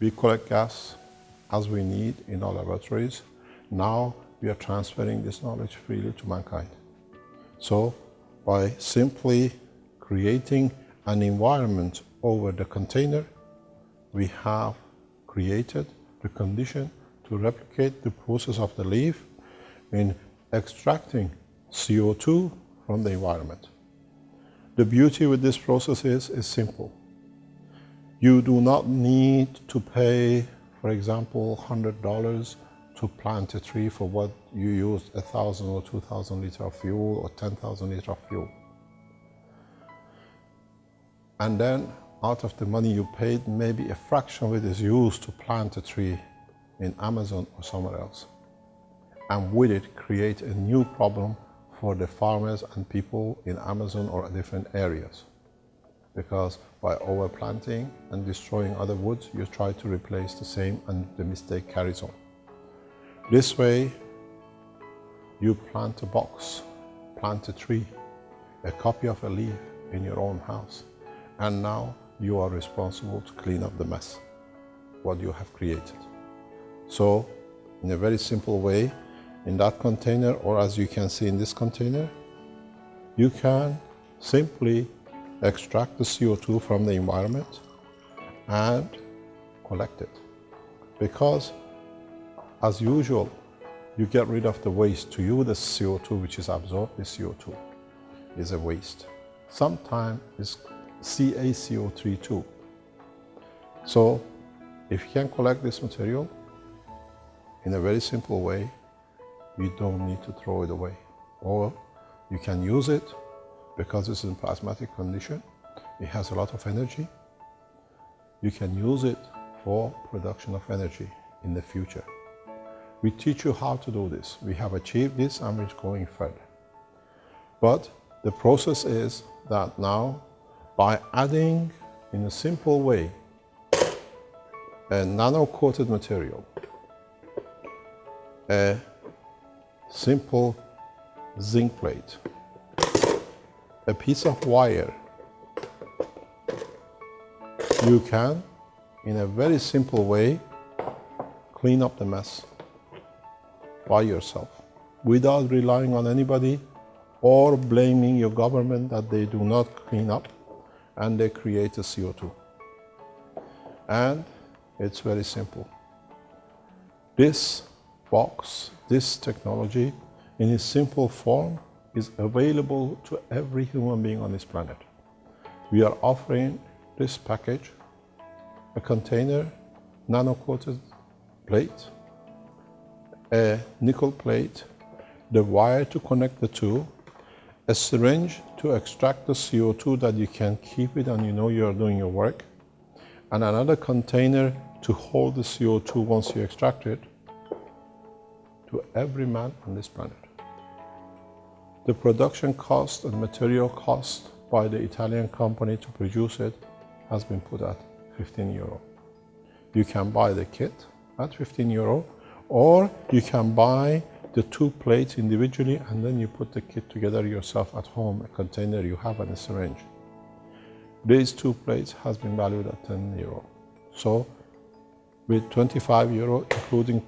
We collect gas as we need in our laboratories. Now we are transferring this knowledge freely to mankind. So by simply creating an environment over the container, we have created the condition to replicate the process of the leaf in extracting CO2 from the environment. The beauty with this process is simple. You do not need to pay, for example, $100 to plant a tree for what you used 1,000 or 2,000 liters of fuel or 10,000 liters of fuel. And then out of the money you paid, maybe a fraction of it is used to plant a tree in Amazon or somewhere else. And with it, create a new problem for the farmers and people in Amazon or different areas. Because by overplanting and destroying other woods, you try to replace the same and the mistake carries on. This way, you plant a box, plant a tree, a copy of a leaf in your own house. And now you are responsible to clean up the mess, what you have created. So, in a very simple way, in that container, or as you can see in this container, you can simply extract the CO2 from the environment and collect it. Because, as usual, you get rid of the waste. To you, the CO2 which is absorbed, the CO2 is a waste. Sometimes it's CaCO3 too. So, if you can collect this material in a very simple way, you don't need to throw it away. Or you can use it because it's in plasmatic condition. It has a lot of energy. You can use it for production of energy in the future. We teach you how to do this. We have achieved this and we're going further. But the process is that now, by adding in a simple way a nano-coated material, a simple zinc plate, a piece of wire, you can, in a very simple way, clean up the mess by yourself without relying on anybody or blaming your government that they do not clean up and they create a CO2. And it's very simple. This box, this technology, in its simple form, is available to every human being on this planet. We are offering this package, a container, nano-coated plate, a nickel plate, the wire to connect the two, a syringe to extract the CO2 that you can keep it and you know you are doing your work, and another container to hold the CO2 once you extract it, to every man on this planet. The production cost and material cost by the Italian company to produce it has been put at €15. You can buy the kit at €15, or you can buy the two plates individually and then you put the kit together yourself at home, a container you have and a syringe. These two plates has been valued at €10. So with €25, including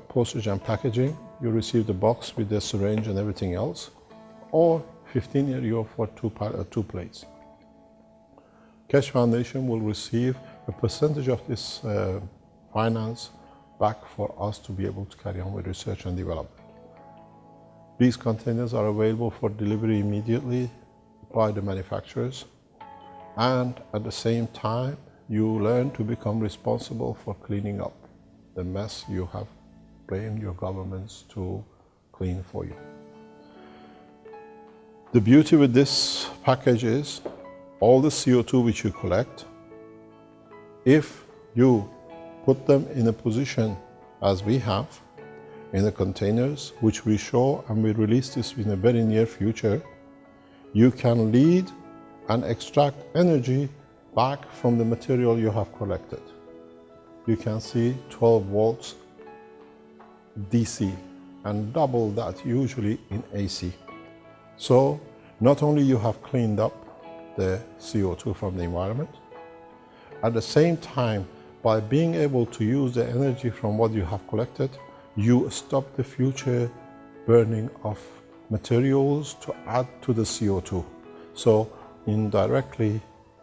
postage and packaging, you receive the box with the syringe and everything else, or €15 for two plates. Keshe Foundation will receive a percentage of this finance back for us to be able to carry on with research and development. These containers are available for delivery immediately by the manufacturers, and at the same time, you learn to become responsible for cleaning up the mess you have blamed your governments to clean for you. The beauty with this package is all the CO2 which you collect, if you put them in a position as we have in the containers, which we show and we release this in a very near future, you can lead and extract energy back from the material you have collected. You can see 12 volts DC and double that usually in AC. So not only you have cleaned up the CO2 from the environment, at the same time, By being able to use the energy from what you have collected, you stop the future burning of materials to add to the CO2. So indirectly,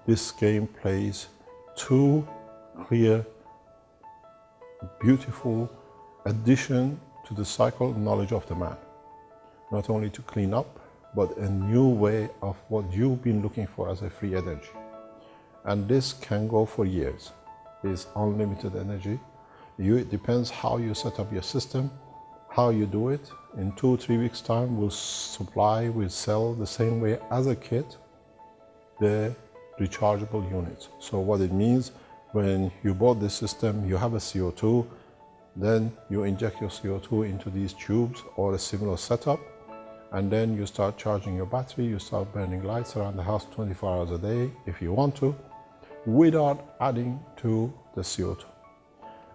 this game plays two clear, beautiful addition to the cycle of knowledge of the man. Not only to clean up, but a new way of what you've been looking for as a free energy. And this can go for years. It's unlimited energy. It depends how you set up your system, how you do it. In 2-3 weeks time, we'll sell the same way as a kit, the rechargeable units. So what it means, when you bought this system, you have a CO2, then you inject your CO2 into these tubes or a similar setup, and then you start charging your battery, you start burning lights around the house 24 hours a day if you want to, without adding to the CO2.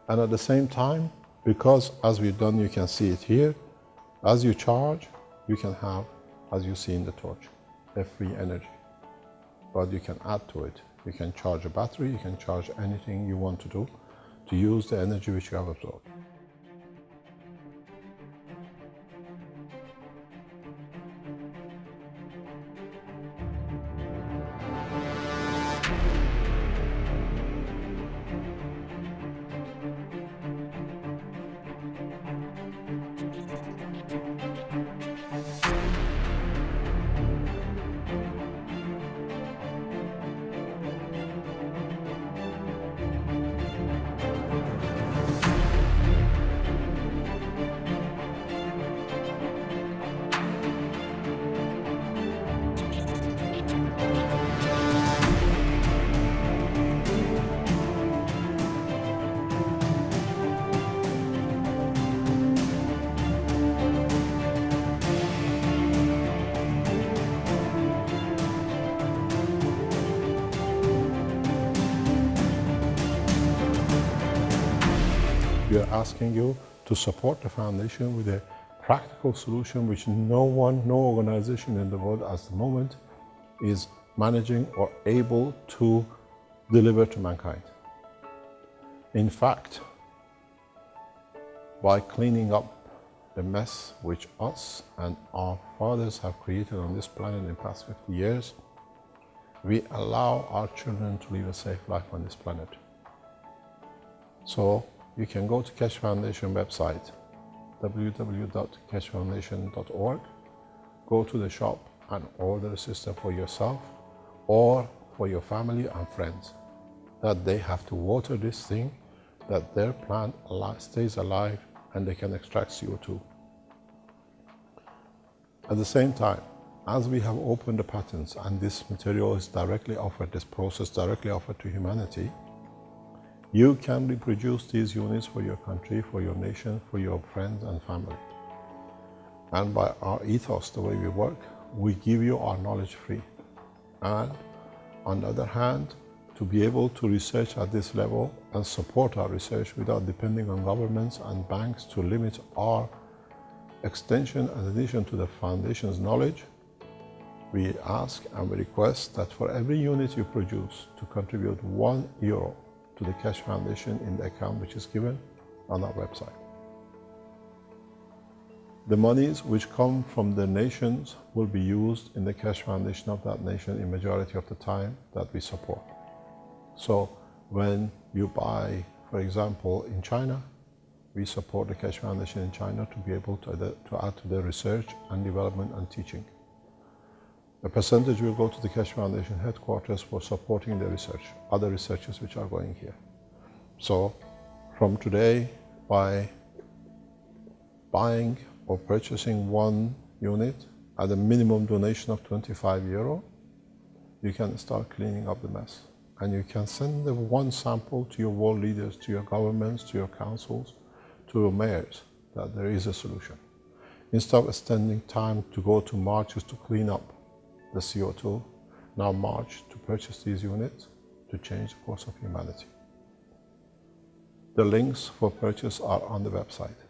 And at the same time, because as we've done, you can see it here, as you charge, you can have, as you see in the torch, a free energy. But you can add to it. You can charge a battery, you can charge anything you want to do to use the energy which you have absorbed. We are asking you to support the foundation with a practical solution which no organization in the world at the moment is managing or able to deliver to mankind. In fact, by cleaning up the mess which us and our fathers have created on this planet in the past 50 years, we allow our children to live a safe life on this planet. So you can go to Keshe Foundation website, www.keshefoundation.org, go to the shop and order a system for yourself or for your family and friends, that they have to water this thing, that their plant stays alive and they can extract CO2. At the same time, as we have opened the patents and this material is directly offered, this process directly offered to humanity, you can reproduce these units for your country, for your nation, for your friends and family. And by our ethos, the way we work, we give you our knowledge free. And on the other hand, to be able to research at this level and support our research without depending on governments and banks to limit our extension in addition to the foundation's knowledge, we ask and we request that for every unit you produce to contribute €1 to the Keshe Foundation in the account which is given on our website. The monies which come from the nations will be used in the Keshe Foundation of that nation in majority of the time that we support. So when you buy, for example, in China, we support the Keshe Foundation in China to be able to add to the research and development and teaching. A percentage will go to the Keshe Foundation headquarters for supporting the research, other researchers which are going here. So from today, by buying or purchasing 1 unit at a minimum donation of €25, you can start cleaning up the mess. And you can send the 1 sample to your world leaders, to your governments, to your councils, to your mayors, that there is a solution. Instead of spending time to go to marches to clean up the CO2, now march to purchase these units to change the course of humanity. The links for purchase are on the website.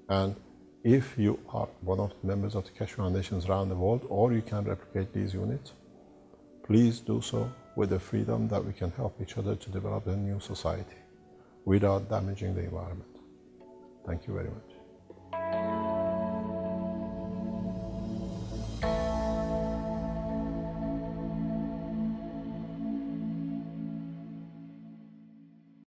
And if you are one of the members of the Keshe Foundations around the world, or you can replicate these units, please do so with the freedom that we can help each other to develop a new society. without damaging the environment. Thank you very much.